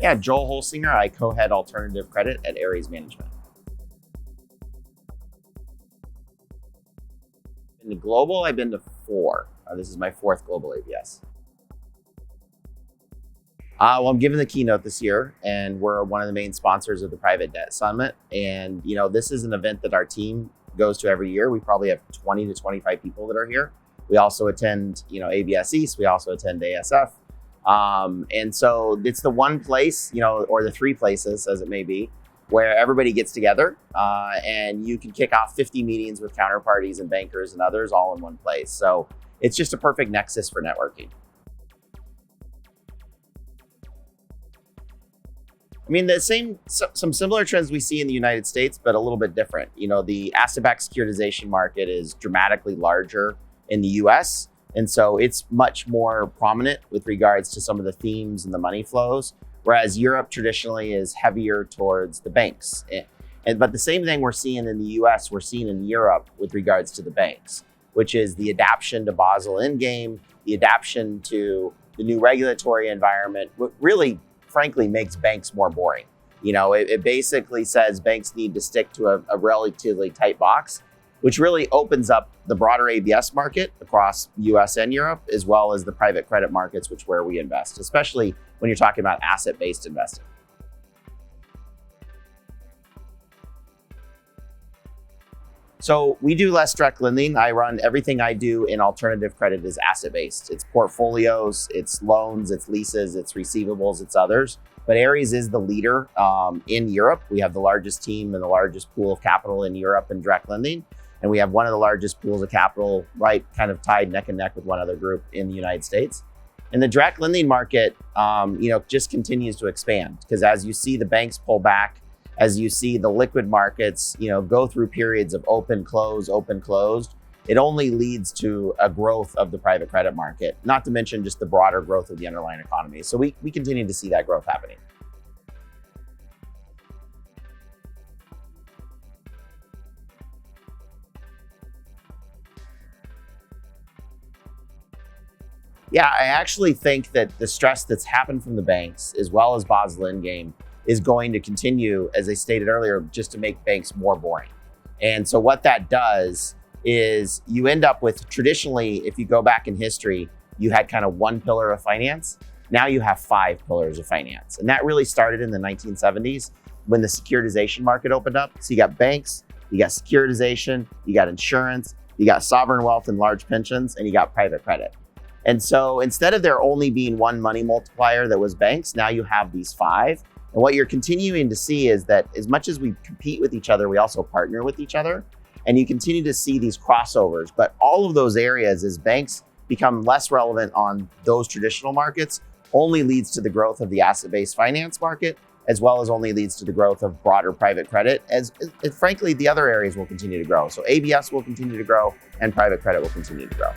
Yeah, Joel Holsinger. I co-head alternative credit at Ares Management. In the global, I've been to four. This is my fourth global ABS. Well, I'm giving the keynote this year, and we're one of the main sponsors of the Private Debt Summit. And this is an event that our team goes to every year. We probably have 20 to 25 people that are here. We also attend, ABS East. We also attend ASF. And so it's the one place, or the three places, as it may be, where everybody gets together and you can kick off 50 meetings with counterparties and bankers and others all in one place. So it's just a perfect nexus for networking. I mean, some similar trends we see in the United States, but a little bit different. The asset-backed securitization market is dramatically larger in the US. And so it's much more prominent with regards to some of the themes and the money flows, whereas Europe traditionally is heavier towards the banks. But the same thing we're seeing in the US, we're seeing in Europe with regards to the banks, which is the adaptation to Basel Endgame, the adaptation to the new regulatory environment, what really, frankly, makes banks more boring. It basically says banks need to stick to a relatively tight box, which really opens up the broader ABS market across US and Europe, as well as the private credit markets, where we invest, especially when you're talking about asset-based investing. So we do less direct lending. Everything I do in alternative credit is asset-based. It's portfolios, it's loans, it's leases, it's receivables, it's others. But Ares is the leader in Europe. We have the largest team and the largest pool of capital in Europe in direct lending. And we have one of the largest pools of capital, right, kind of tied neck and neck with one other group in the United States. And the direct lending market, just continues to expand because as you see the banks pull back, as you see the liquid markets, go through periods of open, closed, it only leads to a growth of the private credit market, not to mention just the broader growth of the underlying economy. So we continue to see that growth happening. Yeah, I actually think that the stress that's happened from the banks, as well as Basel Endgame, is going to continue, as I stated earlier, just to make banks more boring. And so what that does is you end up with, traditionally, if you go back in history, you had kind of one pillar of finance. Now you have five pillars of finance. And that really started in the 1970s when the securitization market opened up. So you got banks, you got securitization, you got insurance, you got sovereign wealth and large pensions, and you got private credit. And so instead of there only being one money multiplier that was banks, now you have these five. And what you're continuing to see is that as much as we compete with each other, we also partner with each other. And you continue to see these crossovers. But all of those areas, as banks become less relevant on those traditional markets, only leads to the growth of the asset-based finance market, as well as only leads to the growth of broader private credit, as frankly, the other areas will continue to grow. So ABS will continue to grow and private credit will continue to grow.